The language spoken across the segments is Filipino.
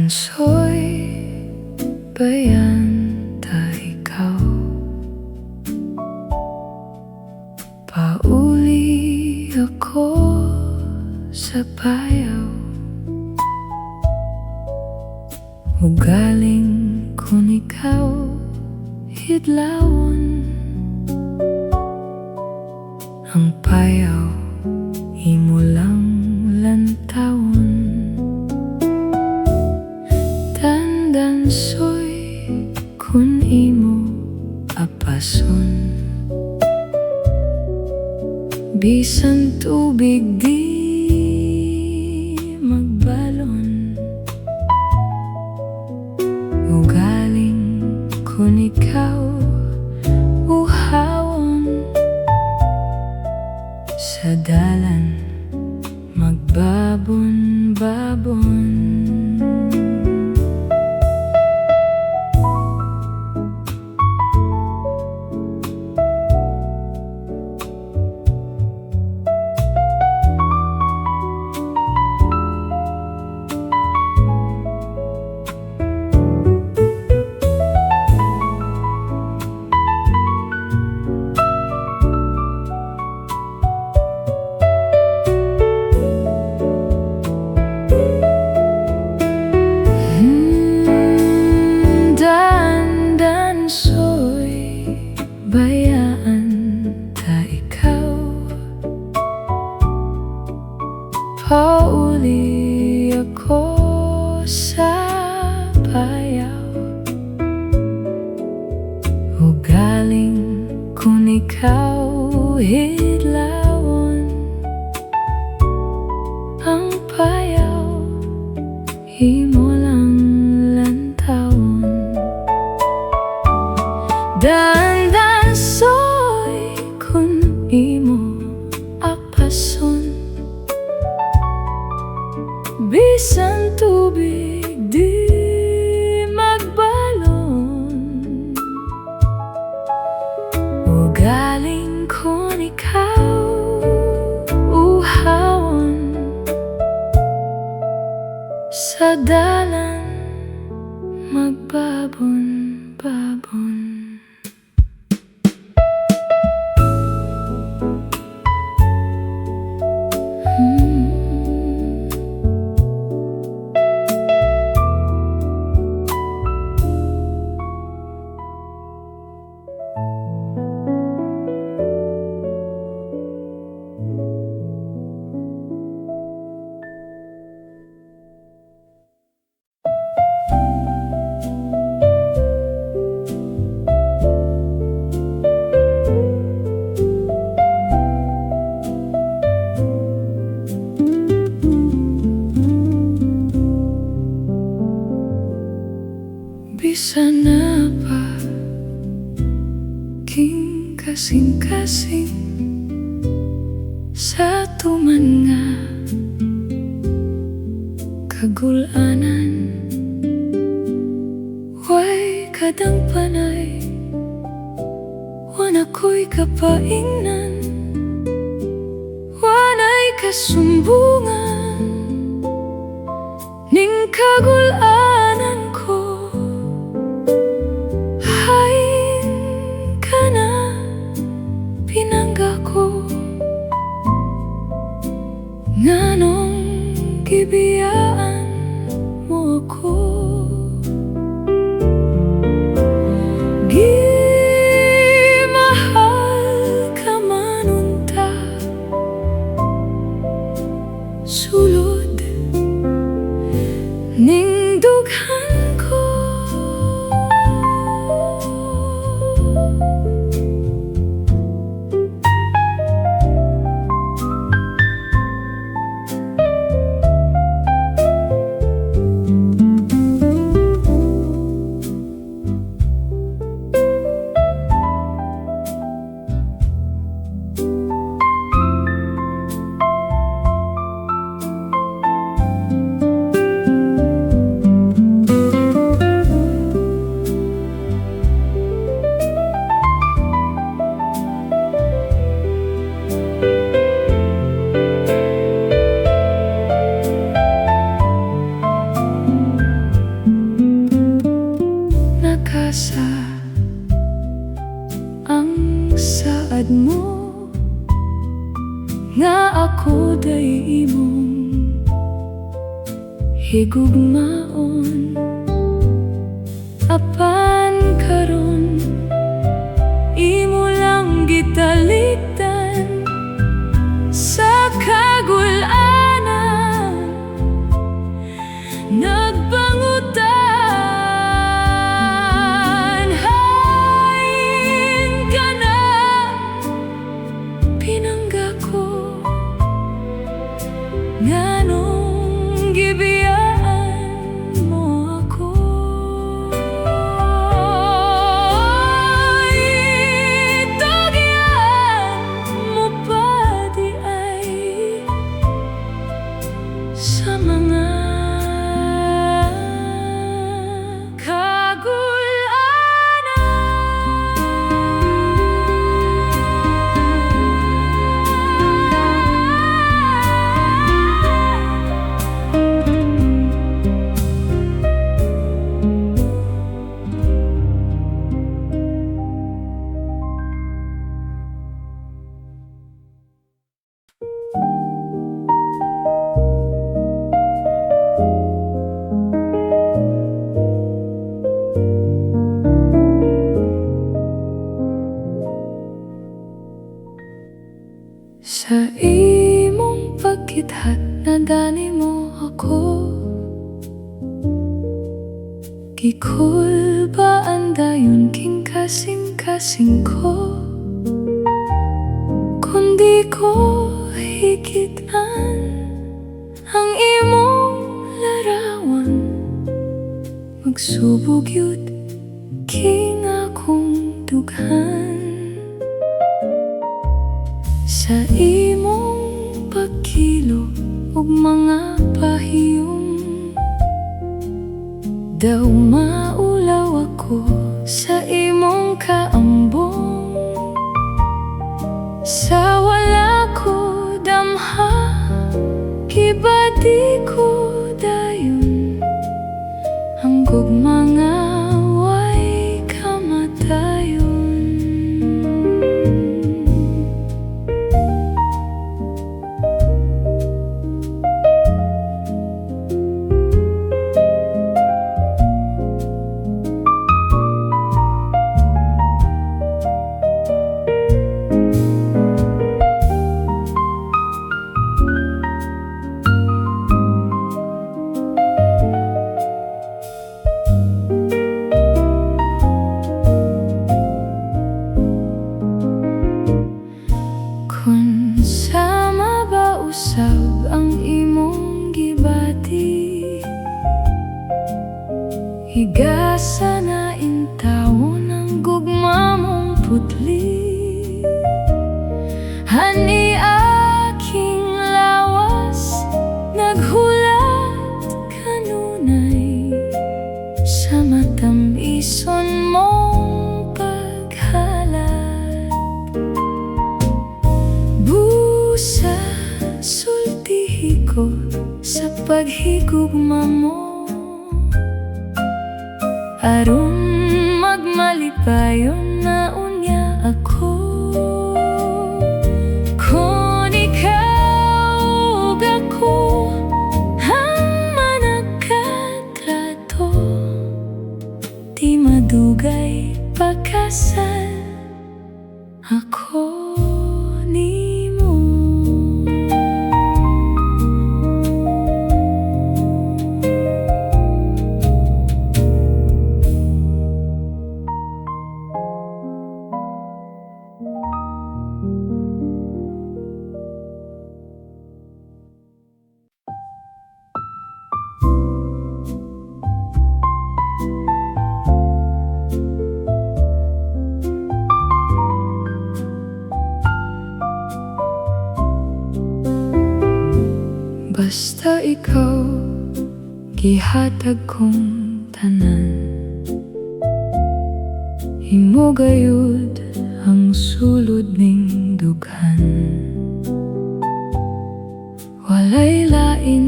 Dansoy, bayan ta ikaw. Pauli ako sa bayaw. Ugaling kun ikaw hidlawon. Ang payaw imo lang lantawon. Dansoy kun imo apason. Bisan tubig di magbalon. Ugaling kun ikaw uhawon. Sa dalan magbabon-babon. Dansoy, bayaan ta ikaw. Pauli ako sa bayaw. Ugaling kun ikaw hidlawon. Ang payaw imo lang lantawon. Dansoy kun imo apason. Bisan tubig di magbalon. Ugaling kun ikaw uhawon. Sa dalan magbabon-babon. Bisan na pa king kasing-kasing sa tuman nga kagulanan. Way kadang panay wana ko'y kapaingnan. Wanay kasumbungan ning kagulanan ko. Nganong gibiyaan mo ako? Gimahal ka manunta sulod ning dughan ko. higugmaon. Apan karon imo lang gitalikdan sa kagul-anan. Nagbangutan, hain ka na, pinangga ko nganong gibiyaan mo ako. Itugyan mo pa di ay sa mga sa imong pagkithat nadani mo ako. Gikul ba andayon king kasing-kasing ko, kundi ko hikitan ang imong larawan. Magsubog yut king akong dughan sa imong pagkilo ug mga pahiyom. Daw maulaw ako sa imong kaambong, sa wala ko damha kibati ko dayon ang gugmanga way kamatayon. Kung sama ba usab ang imong gibati, higasa na intawon ang gugma mong putli. Hani aking lawas naghulat kanunay sa matamison mong paghalat. Busa sultihi ko sa paghigugma mo, aron magmalipayon na unya ako. Kung ikaw ug ako ang managkatrato, di madugay pagkasal ako nimo. Basta ikaw gihatag kong tanan, imo gayud ang sulod ning dughan. Walay lain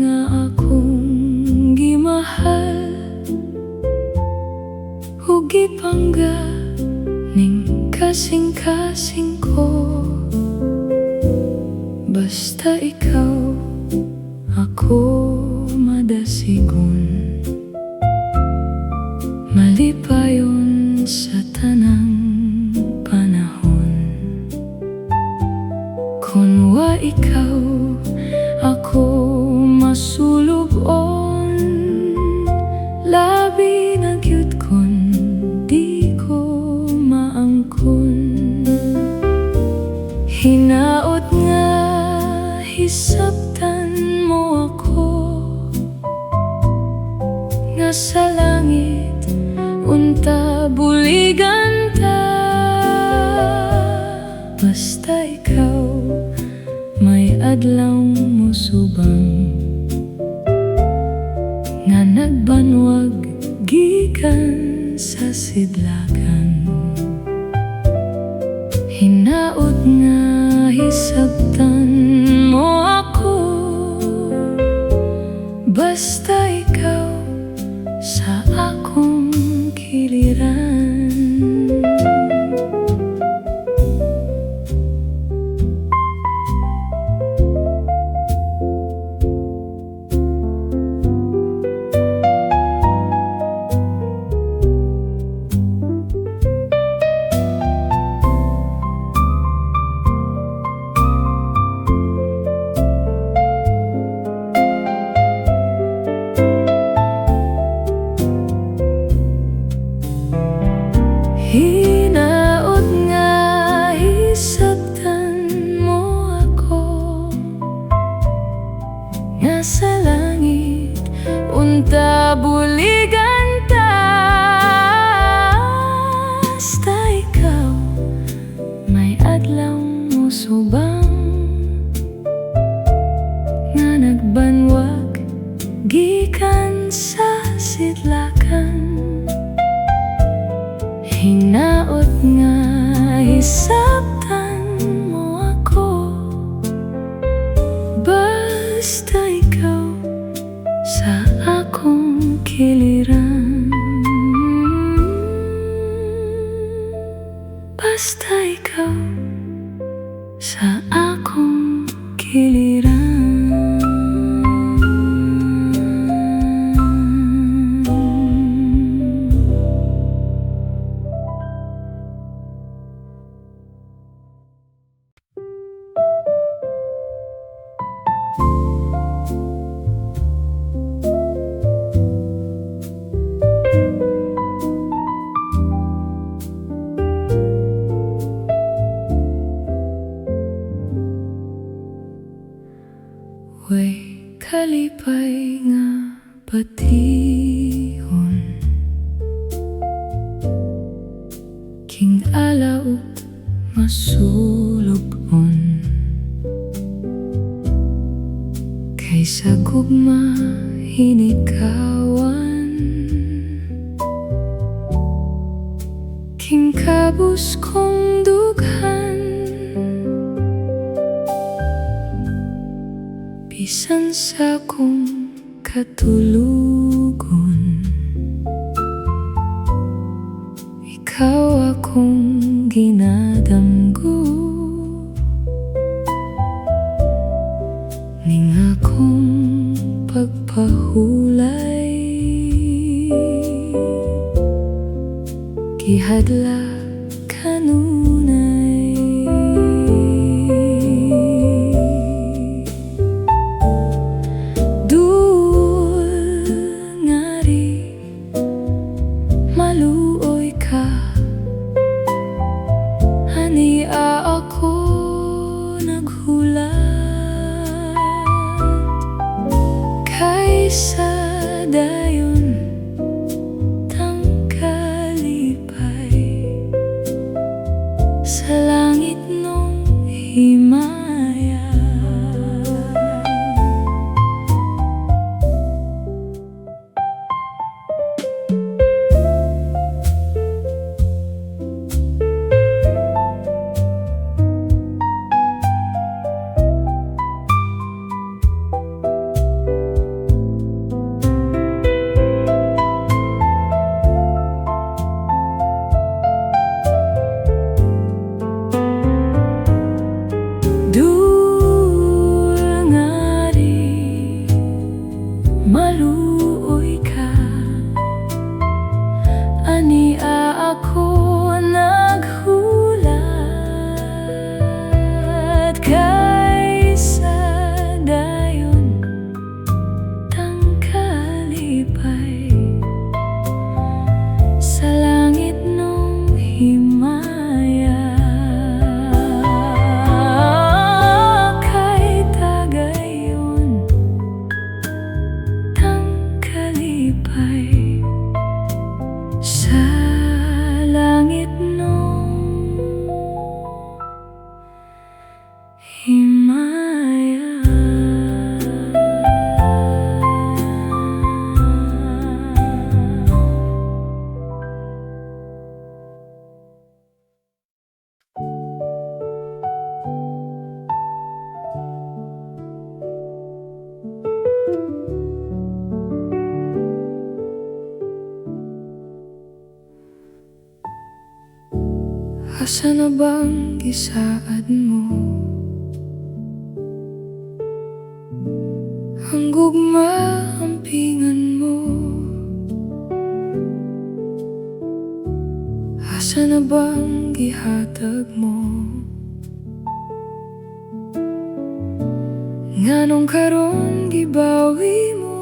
nga akong gimahal ug gipangga ning kasing-kasing ko. Basta ikaw ako madali. sigon. Malipayon sa tanang panahon. Kung wa ikaw, ako masulubon. Labi na gyud kon di ko maangkon. Hinaot nga hisabtan mo ako, nga sa langit unta buligan ta. Basta ikaw may adlaw mo subang, nga nagbanwag gikan sa sidlakan. Hinaot nga hisabtan mo ako, basta ikaw sa akong kiliran. Hinaot nga hisabtan mo ako, nga sa langit unta buligan ta. Basta ikaw may adlaw mo subang, nga nagbanwag gikan sa sidlakan. Hinaot nga hisabtan mo ako, basta ikaw sa akong kiliran. Basta ikaw sa akong kiliran. Way kalipay nga patihon, king alaot masulubon. Kaysa gugma hinikawan, king kabus kong dughan. Bisan sa kong katulugon, ikaw akong ginadanggo. Ning akong pagpahulay, gihadla kanunay. Maluoy ka, hania ako naghulat. Kaysa dayon tangkalipay sa langit nung himaya. Dul ngari malu Asa na bang gisaad mo? Ang gugma, ampingan mo. Asa na bang gihatag mo? Nganong karon gibawi mo?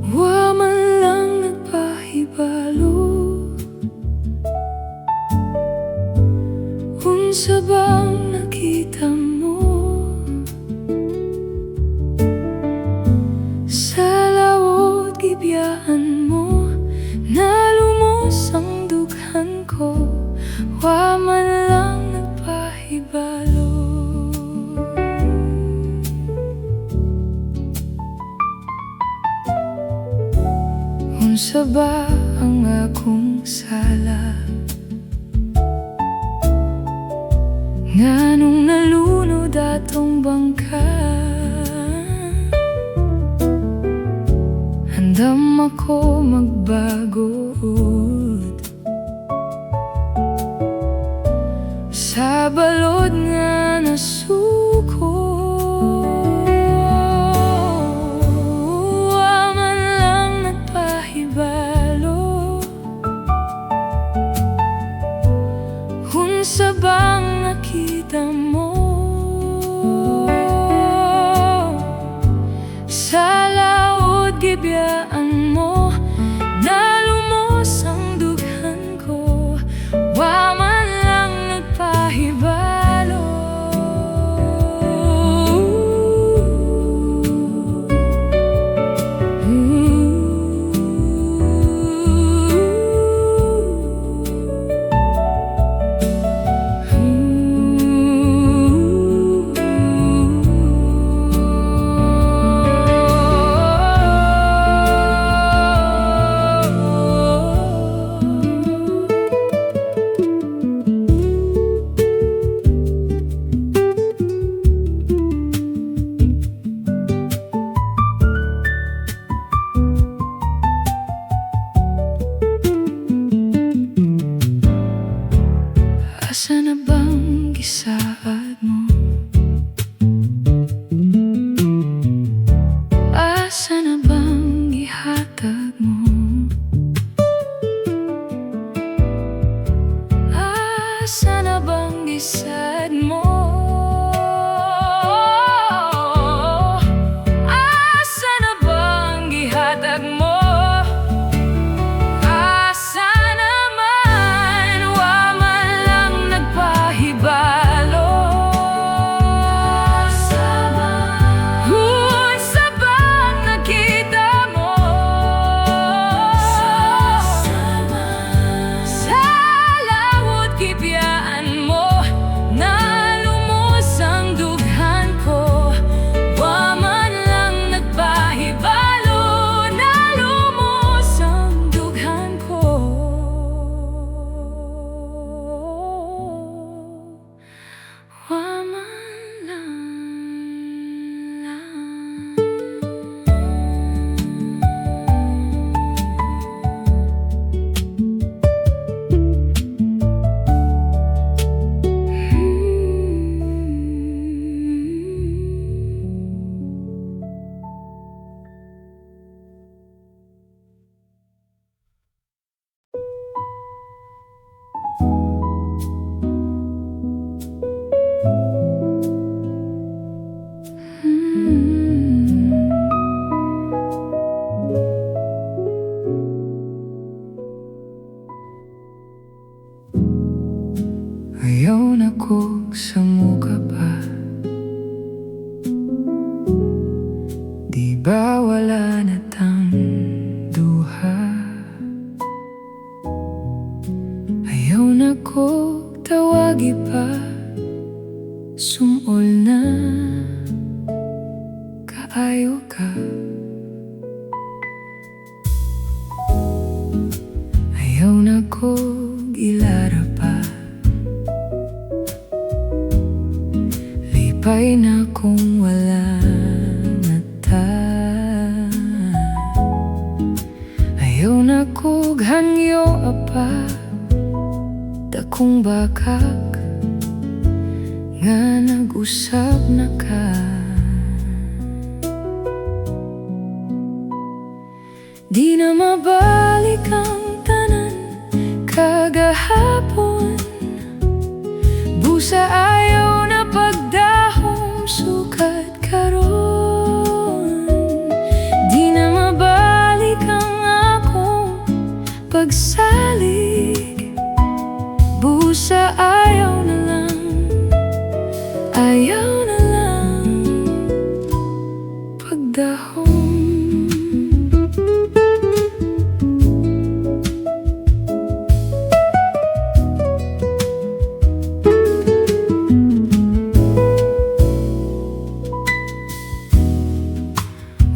Wa man lang nagpahibalo. Unsa bang nakita mo? Sa lawod gibiyaan mo, nalumos ang dughan ko. Wa man lang nagpahibalo. Unsa ba ang akong sala? Nganong nalunod atong bangka? Handam ako magbagod sa balod nga nasuko. Wa man lang nagpahibalo. Unsa bang nakita mo? Sa laod gibiyaan mo, nalumos ang dughan ko. Wa man lang nagpahibalo. Asa na bang gisaad mo? Asa na bang gihatag mo? Asa na bang gisaad mo? Asa na bang gihatag mo? Asa naman, wa man lang nagpahibalo. Unsa bang nakita mo? Sa lawod gibiyaan mo, nalumos ang dughan ko. Wa man lang nagpahibalo, nalumos ang dughan ko. Wa man lang. Ayaw na ko sa muka pa. Di ba wala na tang duha? Ayaw na ko tawagi pa. Sumol na kaayo ka. Ayaw na ko gilara pa. Lipay na kung wala na ta. Ayaw na ko hangyo pa dakong bakak nga nag-usab na ka. Di na mabalik ang tanan kagahapon, busa ayaw na pagdahom sukat karon. Di na mabalik ang akong pagsalig, busa ayaw na lang, ayaw na lang pagdahom.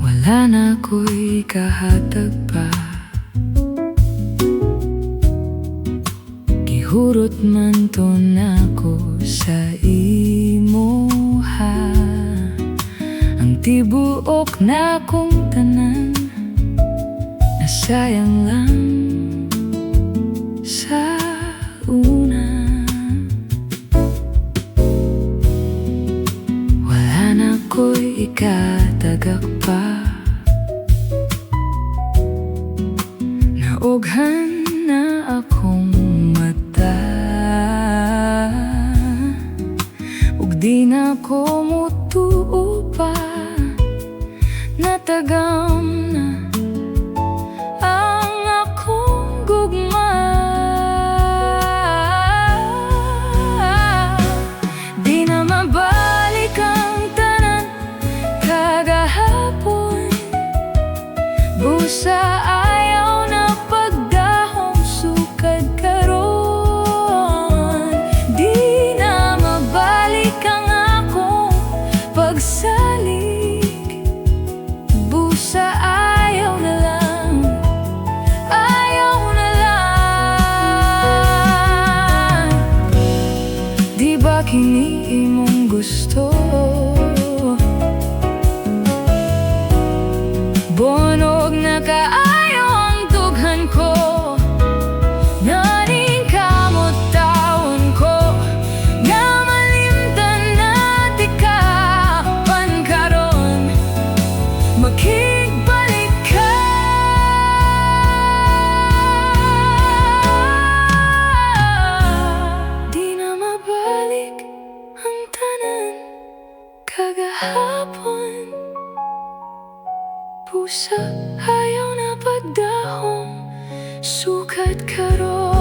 Wala na ko'y kahatag pa, gihurot man to nako sa imo ha. Ang tibuok na kong tanan nasayang lang sa una. Wala na ko'y ikatagak pa, naughan na akong mata, ug di na ko mutuo pa, natagam na ang akong gugma. Di na mabalik ang tanan kagahapon, busa ayaw na pagdahom sukad karon. Di na mabalik ang akong pagsalig, busa ayaw na lang, ayaw na lang. Di ba kini imong gusto? Bonog na kaayo ang tughan ko, naning kamot taon ko, nga malimtan na di ka pankaron, makigbalik ka. Di na mabalik ang tanan kagahapon, busa ayaw na pagdahom sukat karon.